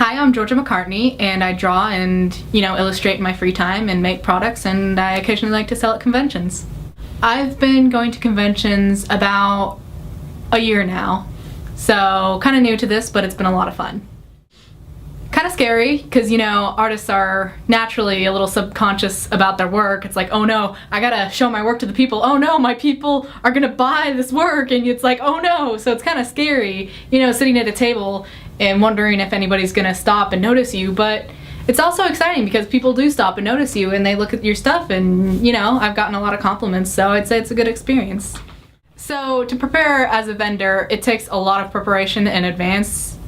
Hi, I'm Georgia McCartney, and I draw and, illustrate in my free time and make products, and I occasionally like to sell at conventions. I've been going to conventions about a year now, so kind of new to this, but it's been a lot of fun. Kind of scary, because, artists are naturally a little subconscious about their work. It's like, oh no, I gotta show my work to the people. Oh no, my people are gonna buy this work, and it's like, oh no. So it's kind of scary, sitting at a table and wondering if anybody's gonna stop and notice you, but it's also exciting because people do stop and notice you and they look at your stuff, and I've gotten a lot of compliments, so I'd say it's a good experience. So to prepare as a vendor, it takes a lot of preparation in advance.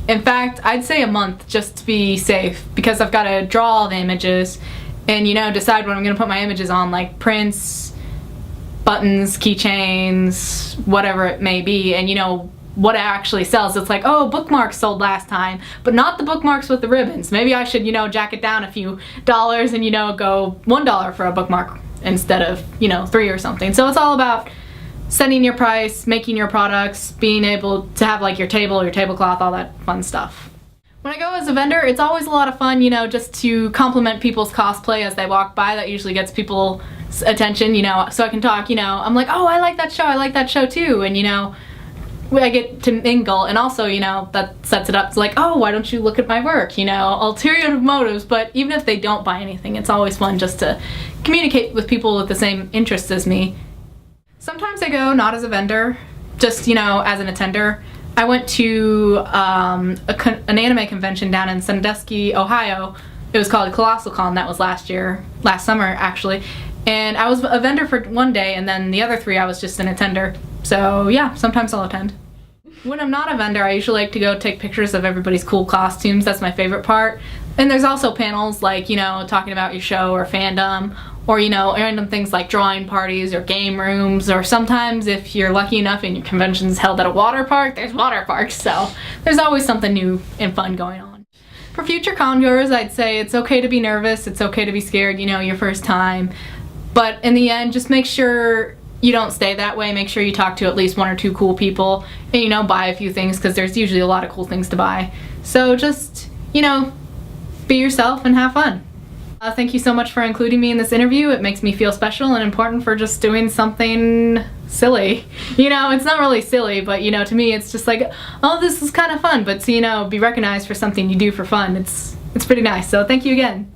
In fact, I'd say a month just to be safe, because I've got to draw all the images and decide what I'm gonna put my images on, like prints, buttons, keychains, whatever it may be, and what it actually sells. It's like, oh, bookmarks sold last time, but not the bookmarks with the ribbons. Maybe I should, jack it down a few dollars and, go $1 for a bookmark instead of, $3 or something. So it's all about setting your price, making your products, being able to have like your table, your tablecloth, all that fun stuff. When I go as a vendor, it's always a lot of fun, just to compliment people's cosplay as they walk by. That usually gets people's attention, so I can talk, I'm like, oh, I like that show too, and I get to mingle, and also, that sets it up. It's like, oh, why don't you look at my work? Ulterior motives, but even if they don't buy anything, it's always fun just to communicate with people with the same interests as me. Sometimes I go not as a vendor, just, as an attender. I went to an anime convention down in Sandusky, Ohio. It was called Colossal Con. That was last summer, actually. And I was a vendor for one day, and then the other 3 I was just an attender. So yeah, sometimes I'll attend. When I'm not a vendor, I usually like to go take pictures of everybody's cool costumes. That's my favorite part. And there's also panels like, talking about your show or fandom, or, random things like drawing parties or game rooms, or sometimes if you're lucky enough and your convention's held at a water park, there's water parks. So there's always something new and fun going on. For future con goers, I'd say it's okay to be nervous, it's okay to be scared, your first time. But in the end, just make sure you don't stay that way. Make sure you talk to at least 1 or 2 cool people and, buy a few things, because there's usually a lot of cool things to buy. So just, be yourself and have fun. Thank you so much for including me in this interview. It makes me feel special and important for just doing something silly. It's not really silly, but, to me it's just like, oh, this is kind of fun. But to, be recognized for something you do for fun, it's pretty nice. So thank you again.